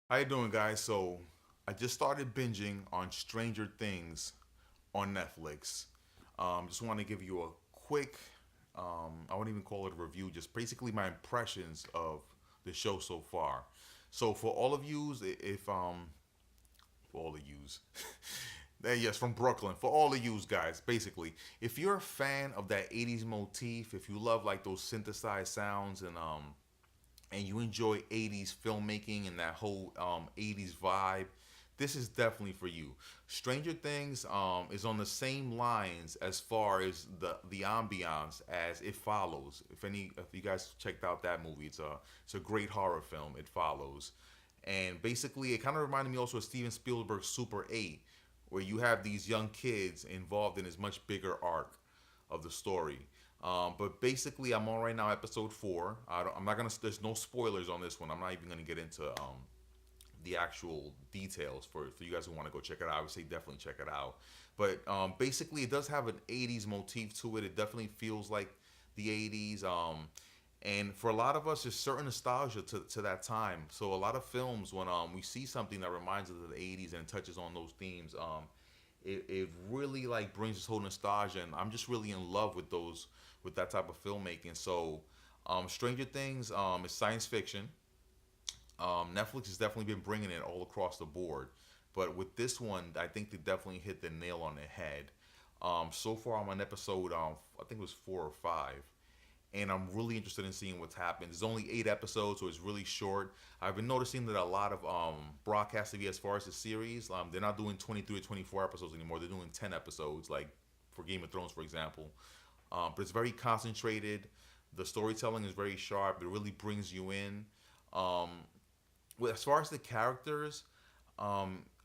How you doing, guys? So I just started binging on Stranger Things on Netflix. Just want to give you a quick, I wouldn't even call it a review, just basically my impressions of the show so far. So for all of yous, if for all of yous, yes, from Brooklyn, for all of yous guys, basically, if you're a fan of that '80s motif, if you love like those synthesized sounds and you enjoy '80s filmmaking and that whole '80s vibe, this is definitely for you. Stranger Things is on the same lines as far as the ambiance as It Follows. If you guys checked out that movie, it's a great horror film. It Follows, and basically it kind of reminded me also of Steven Spielberg's Super 8, where you have these young kids involved in this much bigger arc of the story. But basically, I'm on right now, episode 4. I'm not gonna. There's no spoilers on this one. I'm not even gonna get into the actual details for you guys who want to go check it out. I would say definitely check it out. But basically, it does have an '80s motif to it. It definitely feels like the '80s. And for a lot of us, there's certain nostalgia to that time. So a lot of films, when we see something that reminds us of the '80s and touches on those themes, it really like brings this whole nostalgia, and I'm just really in love with that type of filmmaking. So, Stranger Things is science fiction. Netflix has definitely been bringing it all across the board, but with this one, I think they definitely hit the nail on the head. So far, I'm on episode I think it was 4 or 5, and I'm really interested in seeing what's happened. There's only 8 episodes, so it's really short. I've been noticing that a lot of broadcast TV, as far as the series, they're not doing 23 or 24 episodes anymore. They're doing 10 episodes, like for Game of Thrones, for example. But it's very concentrated. The storytelling is very sharp. It really brings you in. Um, as far as the characters,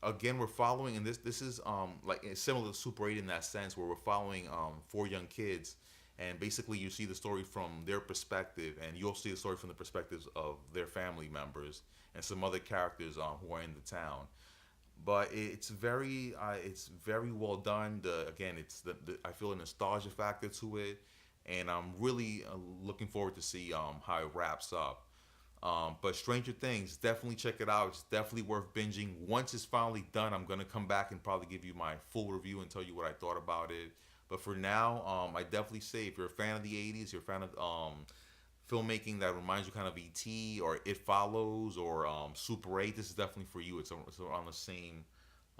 again, we're following, and this is like it's similar to Super 8 in that sense, where we're following 4 young kids, and basically you see the story from their perspective, and you'll see the story from the perspectives of their family members and some other characters who are in the town. But it's very well done. Again, it's I feel a nostalgia factor to it, and I'm really looking forward to see how it wraps up. But Stranger Things, definitely check it out. It's definitely worth binging. Once it's finally done, I'm gonna come back and probably give you my full review and tell you what I thought about it. But for now, I definitely say if you're a fan of the '80s, you're a fan of filmmaking that reminds you kind of ET or It Follows or Super 8, this is definitely for you. It's on the same,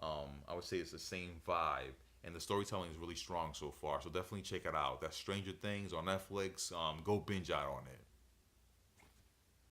I would say it's the same vibe. And the storytelling is really strong so far. So definitely check it out. That's Stranger Things on Netflix. Go binge out on it.